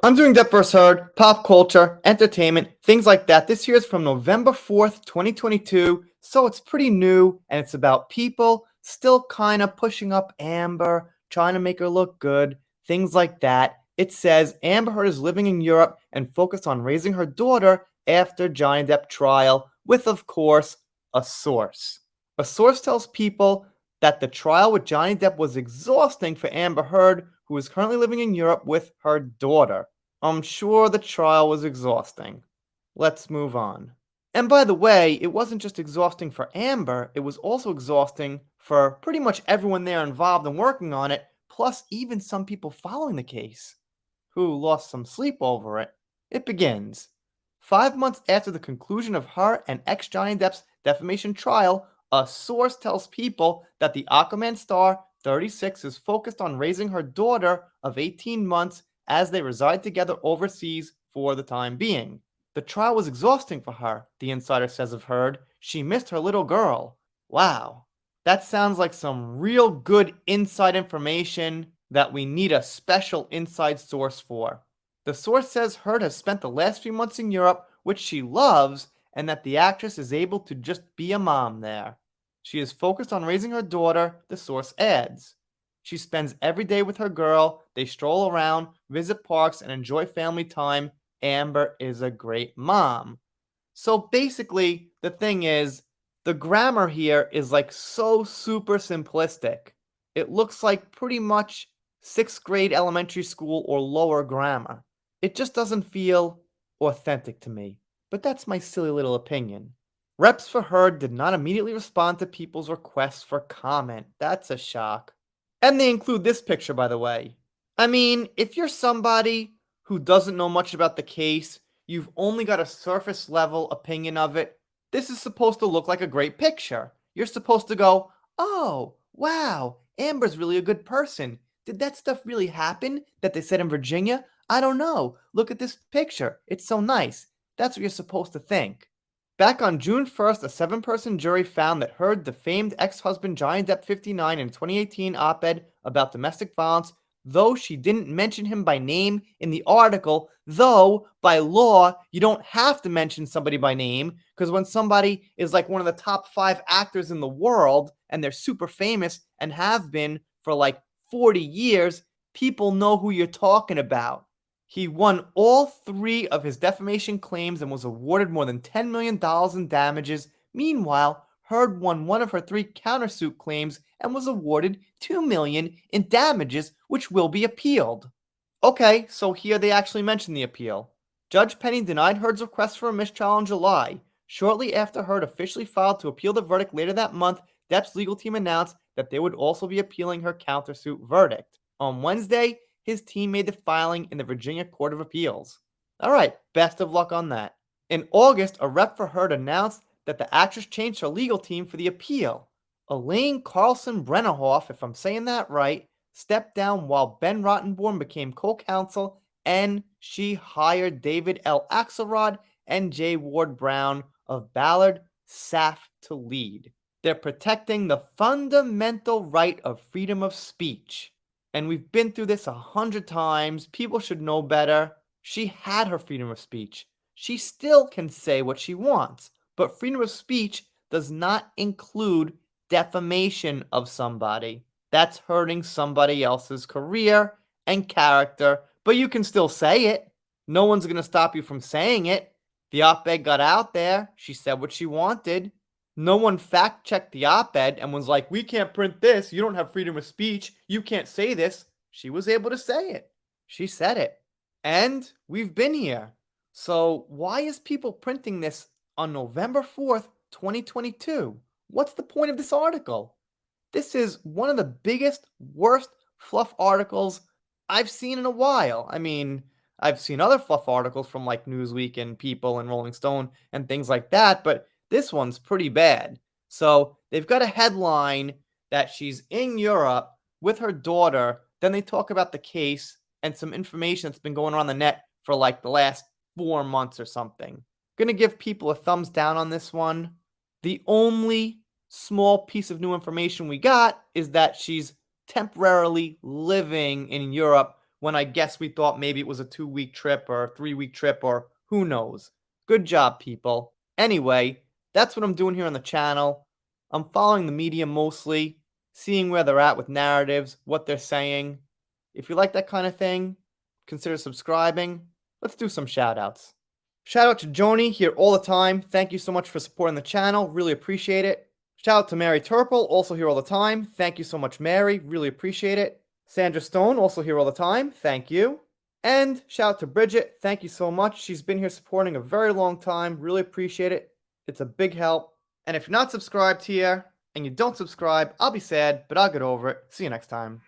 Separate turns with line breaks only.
I'm doing Depth vs. Heard, pop culture, entertainment, things like that. This year is from November 4th, 2022, so it's pretty new, and it's about people still kind of pushing up Amber, trying to make her look good, things like that. It says Amber Heard is living in Europe and focused on raising her daughter after Johnny Depp trial, with, of course, a source. A source tells people that the trial with Johnny Depp was exhausting for Amber Heard, who is currently living in Europe with her daughter. I'm sure the trial was exhausting. Let's move on. And by the way, it wasn't just exhausting for Amber, it was also exhausting for pretty much everyone there involved and working on it, plus even some people following the case, who lost some sleep over it. It begins. 5 months after the conclusion of her and ex Johnny Depp's defamation trial, a source tells People that the Aquaman star, 36, is focused on raising her daughter of 18 months as they reside together overseas for the time being. The trial was exhausting for her, the insider says of Heard. She missed her little girl. Wow. That sounds like some real good inside information that we need a special inside source for. The source says Heard has spent the last few months in Europe, which she loves, and that the actress is able to just be a mom there. She is focused on raising her daughter, the source adds. She spends every day with her girl. They stroll around, visit parks, and enjoy family time. Amber is a great mom. So basically, the thing is, the grammar here is like so super simplistic. It looks like pretty much sixth grade elementary school or lower grammar. It just doesn't feel authentic to me. But that's my silly little opinion. Reps for Heard did not immediately respond to people's requests for comment. That's a shock. And they include this picture, by the way. I mean, if you're somebody who doesn't know much about the case, you've only got a surface level opinion of it, this is supposed to look like a great picture. You're supposed to go, oh, wow, Amber's really a good person. Did that stuff really happen that they said in Virginia? I don't know. Look at this picture. It's so nice. That's what you're supposed to think. Back on June 1st, a 7-person jury found that Heard defamed ex-husband Johnny Depp 59 in a 2018 op-ed about domestic violence, though she didn't mention him by name in the article, though by law you don't have to mention somebody by name, because when somebody is like one of the top 5 actors in the world and they're super famous and have been for like 40 years, people know who you're talking about. He won all 3 of his defamation claims and was awarded more than $10 million in damages. Meanwhile, Heard won one of her 3 countersuit claims and was awarded $2 million in damages, which will be appealed. Okay, so here they actually mention the appeal. Judge Penny denied Heard's request for a mistrial in July. Shortly after Heard officially filed to appeal the verdict later that month, Depp's legal team announced that they would also be appealing her countersuit verdict. On Wednesday, his team made the filing in the Virginia Court of Appeals. Alright, best of luck on that. In August, a rep for Heard announced that the actress changed her legal team for the appeal. Elaine Carlson Brennerhoff, if I'm saying that right, stepped down while Ben Rottenborn became co-counsel, and she hired David L. Axelrod and J. Ward Brown of Ballard Saffe to lead. They're protecting the fundamental right of freedom of speech. And we've been through this 100 times. People should know better. She had her freedom of speech. She still can say what she wants. But freedom of speech does not include defamation of somebody. That's hurting somebody else's career and character, but you can still say it. No one's going to stop you from saying it. The op-ed got out there. She said what she wanted. No one fact-checked the op-ed and was like, we can't print this. You don't have freedom of speech. You can't say this. She was able to say it. She said it. And we've been here. So why is People printing this on November 4th, 2022? What's the point of this article? This is one of the biggest, worst fluff articles I've seen in a while. I mean, I've seen other fluff articles from like Newsweek and People and Rolling Stone and things like that, but this one's pretty bad. So they've got a headline that she's in Europe with her daughter. Then they talk about the case and some information that's been going on the net for like the last 4 months or something. Gonna give People a thumbs down on this one. The only small piece of new information we got is that she's temporarily living in Europe when I guess we thought maybe it was a 2-week trip or a 3-week trip or who knows. Good job, people. Anyway, that's what I'm doing here on the channel. I'm following the media mostly, seeing where they're at with narratives, what they're saying. If you like that kind of thing, consider subscribing. Let's do some shout outs. Shout out to Joni here all the time. Thank you so much for supporting the channel. Really appreciate it. Shout out to Mary Turple, also here all the time. Thank you so much, Mary. Really appreciate it. Sandra Stone, also here all the time. Thank you. And shout out to Bridget. Thank you so much. She's been here supporting a very long time. Really appreciate it. It's a big help. And if you're not subscribed here and you don't subscribe, I'll be sad, but I'll get over it. See you next time.